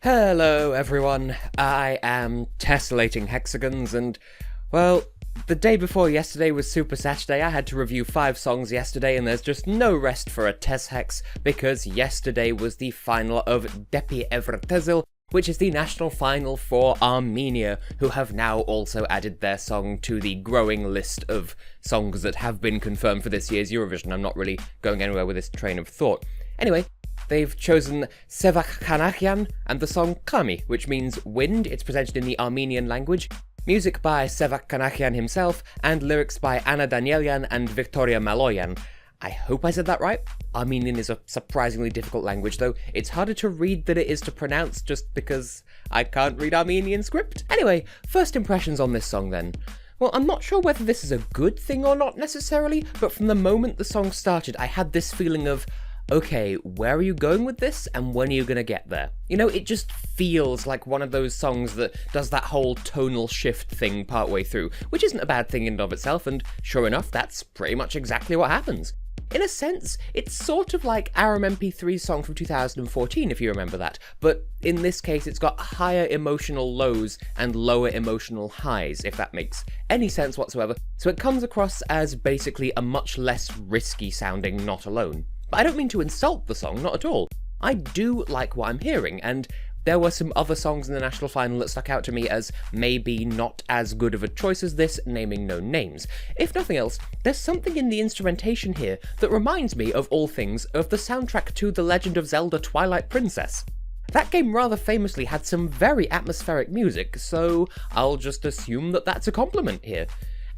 Hello everyone, I am Tessellating Hexagons, and, well, the day before yesterday was Super Saturday. I had to review 5 songs yesterday, and there's just no rest for a TessHex, because yesterday was the final of Depi Evretezil, which is the national final for Armenia, who have now also added their song to the growing list of songs that have been confirmed for this year's Eurovision. I'm not really going anywhere with this train of thought. Anyway, they've chosen Sevak Khanagyan and the song Qami, which means wind. It's presented in the Armenian language. Music by Sevak Khanagyan himself, and lyrics by Anna Danielyan and Victoria Maloyan. I hope I said that right. Armenian is a surprisingly difficult language, though it's harder to read than it is to pronounce just because I can't read Armenian script. Anyway, first impressions on this song then. Well, I'm not sure whether this is a good thing or not necessarily, but from the moment the song started, I had this feeling of, okay, where are you going with this, and when are you gonna get there? You know, it just feels like one of those songs that does that whole tonal shift thing partway through, which isn't a bad thing in and of itself, and sure enough, that's pretty much exactly what happens. In a sense, it's sort of like Aram MP3's song from 2014, if you remember that, but in this case it's got higher emotional lows and lower emotional highs, if that makes any sense whatsoever, so it comes across as basically a much less risky sounding Not Alone. But I don't mean to insult the song, not at all. I do like what I'm hearing, and there were some other songs in the national final that stuck out to me as maybe not as good of a choice as this, naming no names. If nothing else, there's something in the instrumentation here that reminds me, of all things, of the soundtrack to The Legend of Zelda Twilight Princess. That game rather famously had some very atmospheric music, so I'll just assume that that's a compliment here.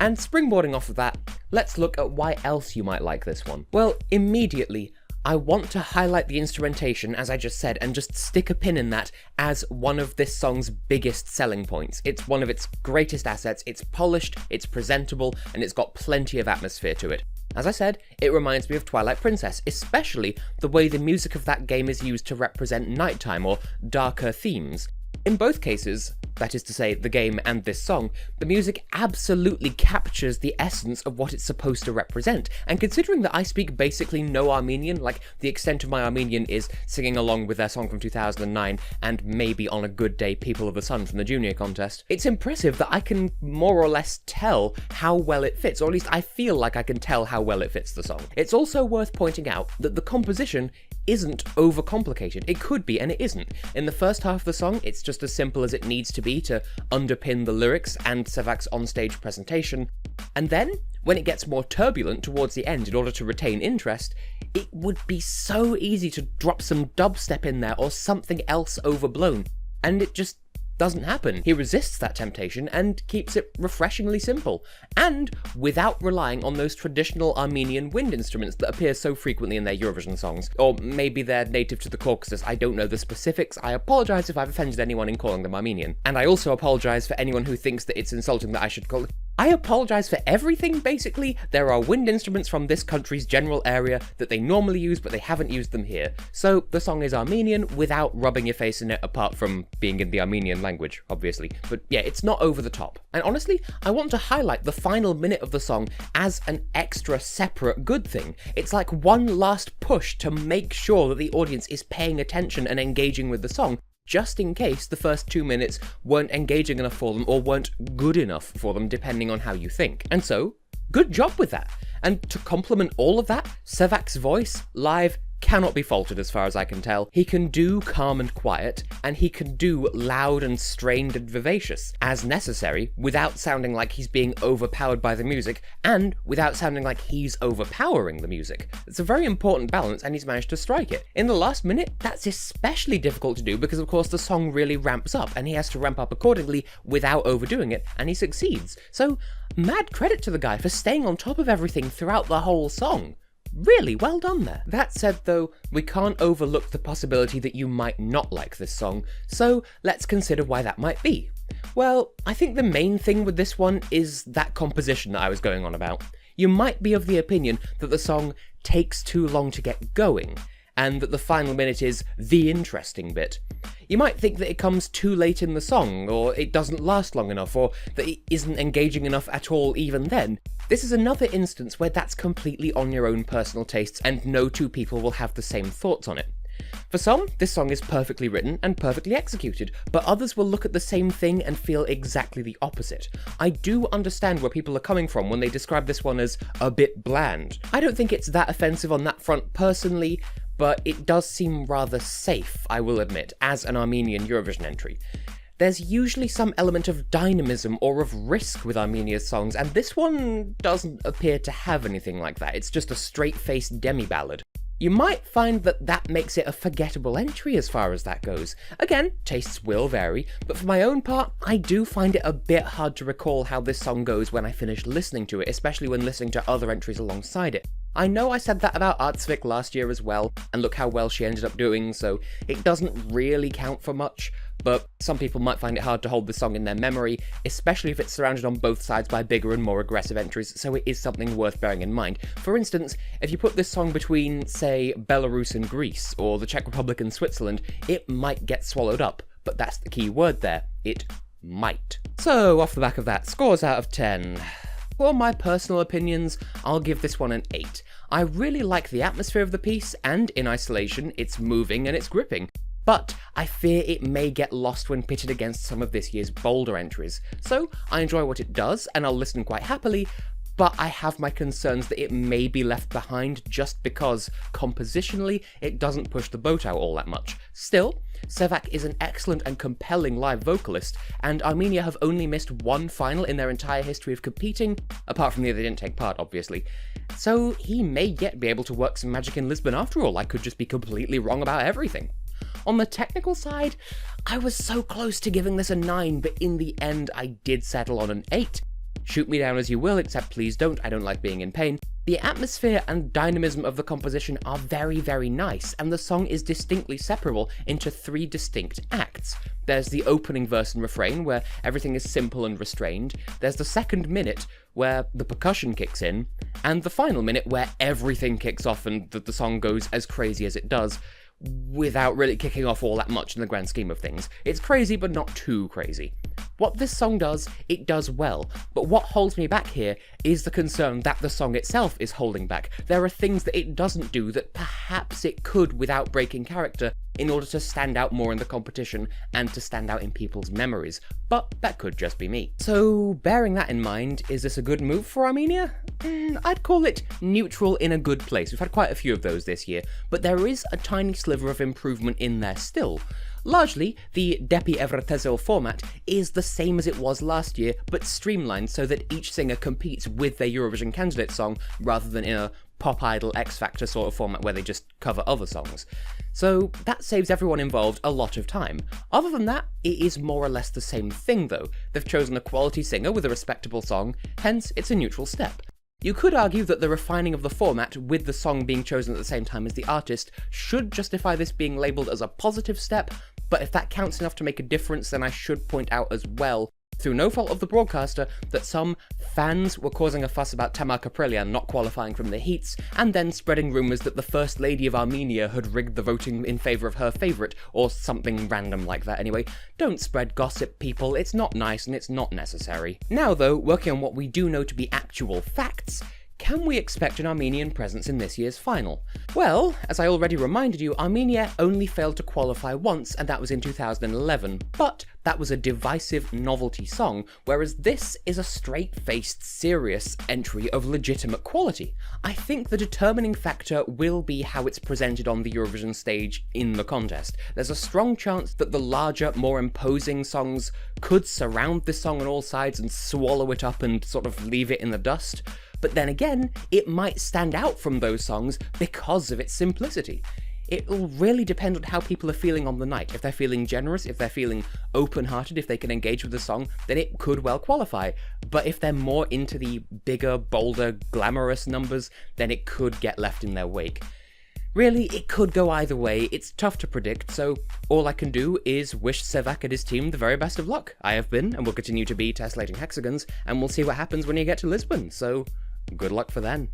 And springboarding off of that, let's look at why else you might like this one. Well, immediately, I want to highlight the instrumentation, as I just said, and just stick a pin in that as one of this song's biggest selling points. It's one of its greatest assets, it's polished, it's presentable, and it's got plenty of atmosphere to it. As I said, it reminds me of Twilight Princess, especially the way the music of that game is used to represent nighttime or darker themes. In both cases, that is to say, the game and this song, the music absolutely captures the essence of what it's supposed to represent, and considering that I speak basically no Armenian, like the extent of my Armenian is singing along with their song from 2009, and maybe on a good day People of the Sun from the junior contest, it's impressive that I can more or less tell how well it fits, or at least I feel like I can tell how well it fits the song. It's also worth pointing out that the composition isn't overcomplicated. It could be, and it isn't. In the first half of the song, it's just as simple as it needs to be to underpin the lyrics and Sevak's onstage presentation. And then, when it gets more turbulent towards the end in order to retain interest, it would be so easy to drop some dubstep in there or something else overblown, and it just doesn't happen. He resists that temptation and keeps it refreshingly simple, and without relying on those traditional Armenian wind instruments that appear so frequently in their Eurovision songs. Or maybe they're native to the Caucasus, I don't know the specifics. I apologise if I've offended anyone in calling them Armenian. And I also apologise for anyone who thinks that it's insulting that I should call it. I apologise for everything, basically. There are wind instruments from this country's general area that they normally use, but they haven't used them here. So the song is Armenian without rubbing your face in it, apart from being in the Armenian language, obviously. But yeah, it's not over the top. And honestly, I want to highlight the final minute of the song as an extra separate good thing. It's like one last push to make sure that the audience is paying attention and engaging with the song, just in case the first 2 minutes weren't engaging enough for them or weren't good enough for them, depending on how you think. And so, good job with that. And to complement all of that, Sevak's voice, live, cannot be faulted as far as I can tell. He can do calm and quiet, and he can do loud and strained and vivacious, as necessary, without sounding like he's being overpowered by the music, and without sounding like he's overpowering the music. It's a very important balance, and he's managed to strike it. In the last minute, that's especially difficult to do because, of course, the song really ramps up, and he has to ramp up accordingly without overdoing it, and he succeeds. So, mad credit to the guy for staying on top of everything throughout the whole song. Really well done there. That said though, we can't overlook the possibility that you might not like this song, so let's consider why that might be. Well, I think the main thing with this one is that composition that I was going on about. You might be of the opinion that the song takes too long to get going, and that the final minute is the interesting bit. You might think that it comes too late in the song, or it doesn't last long enough, or that it isn't engaging enough at all even then. This is another instance where that's completely on your own personal tastes, and no two people will have the same thoughts on it. For some, this song is perfectly written and perfectly executed, but others will look at the same thing and feel exactly the opposite. I do understand where people are coming from when they describe this one as a bit bland. I don't think it's that offensive on that front personally, but it does seem rather safe, I will admit, as an Armenian Eurovision entry. There's usually some element of dynamism or of risk with Armenia's songs, and this one doesn't appear to have anything like that. It's just a straight-faced demi-ballad. You might find that that makes it a forgettable entry as far as that goes. Again, tastes will vary, but for my own part, I do find it a bit hard to recall how this song goes when I finish listening to it, especially when listening to other entries alongside it. I know I said that about Artsvik last year as well, and look how well she ended up doing, so it doesn't really count for much, but some people might find it hard to hold the song in their memory, especially if it's surrounded on both sides by bigger and more aggressive entries, so it is something worth bearing in mind. For instance, if you put this song between, say, Belarus and Greece, or the Czech Republic and Switzerland, it might get swallowed up, but that's the key word there, it might. So, off the back of that, scores out of 10. For my personal opinions, I'll give this one an 8. I really like the atmosphere of the piece, and in isolation, it's moving and it's gripping. But I fear it may get lost when pitted against some of this year's bolder entries. So I enjoy what it does, and I'll listen quite happily, but I have my concerns that it may be left behind just because, compositionally, it doesn't push the boat out all that much. Still, Sevak is an excellent and compelling live vocalist, and Armenia have only missed one final in their entire history of competing, apart from the year they didn't take part, obviously. So he may yet be able to work some magic in Lisbon after all. I could just be completely wrong about everything. On the technical side, I was so close to giving this a 9, but in the end I did settle on an 8. Shoot me down as you will, except please don't, I don't like being in pain. The atmosphere and dynamism of the composition are very, very nice, and the song is distinctly separable into 3 distinct acts. There's the opening verse and refrain, where everything is simple and restrained. There's the second minute, where the percussion kicks in, and the final minute, where everything kicks off and the song goes as crazy as it does, without really kicking off all that much in the grand scheme of things. It's crazy, but not too crazy. What this song does, it does well, but what holds me back here is the concern that the song itself is holding back. There are things that it doesn't do that perhaps it could without breaking character in order to stand out more in the competition and to stand out in people's memories, but that could just be me. So, bearing that in mind, is this a good move for Armenia? I'd call it neutral in a good place. We've had quite a few of those this year, but there is a tiny sliver of improvement in there still. Largely, the Depi Evratezel format is the same as it was last year, but streamlined so that each singer competes with their Eurovision candidate song, rather than in a Pop Idol X Factor sort of format where they just cover other songs. So that saves everyone involved a lot of time. Other than that, it is more or less the same thing though. They've chosen a quality singer with a respectable song, hence it's a neutral step. You could argue that the refining of the format, with the song being chosen at the same time as the artist, should justify this being labelled as a positive step, but if that counts enough to make a difference, then I should point out as well, through no fault of the broadcaster, that some fans were causing a fuss about Tamar Kaprelian not qualifying from the heats, and then spreading rumours that the First Lady of Armenia had rigged the voting in favour of her favourite, or something random like that anyway. Don't spread gossip, people, it's not nice and it's not necessary. Now though, working on what we do know to be actual facts, can we expect an Armenian presence in this year's final? Well, as I already reminded you, Armenia only failed to qualify once, and that was in 2011, but that was a divisive novelty song, whereas this is a straight-faced, serious entry of legitimate quality. I think the determining factor will be how it's presented on the Eurovision stage in the contest. There's a strong chance that the larger, more imposing songs could surround this song on all sides and swallow it up and sort of leave it in the dust. But then again, it might stand out from those songs because of its simplicity. It'll really depend on how people are feeling on the night. If they're feeling generous, if they're feeling open-hearted, if they can engage with the song, then it could well qualify. But if they're more into the bigger, bolder, glamorous numbers, then it could get left in their wake. Really, it could go either way. It's tough to predict, so all I can do is wish Sevak and his team the very best of luck. I have been, and will continue to be, Tessellating Hexagons, and we'll see what happens when you get to Lisbon, so good luck for then.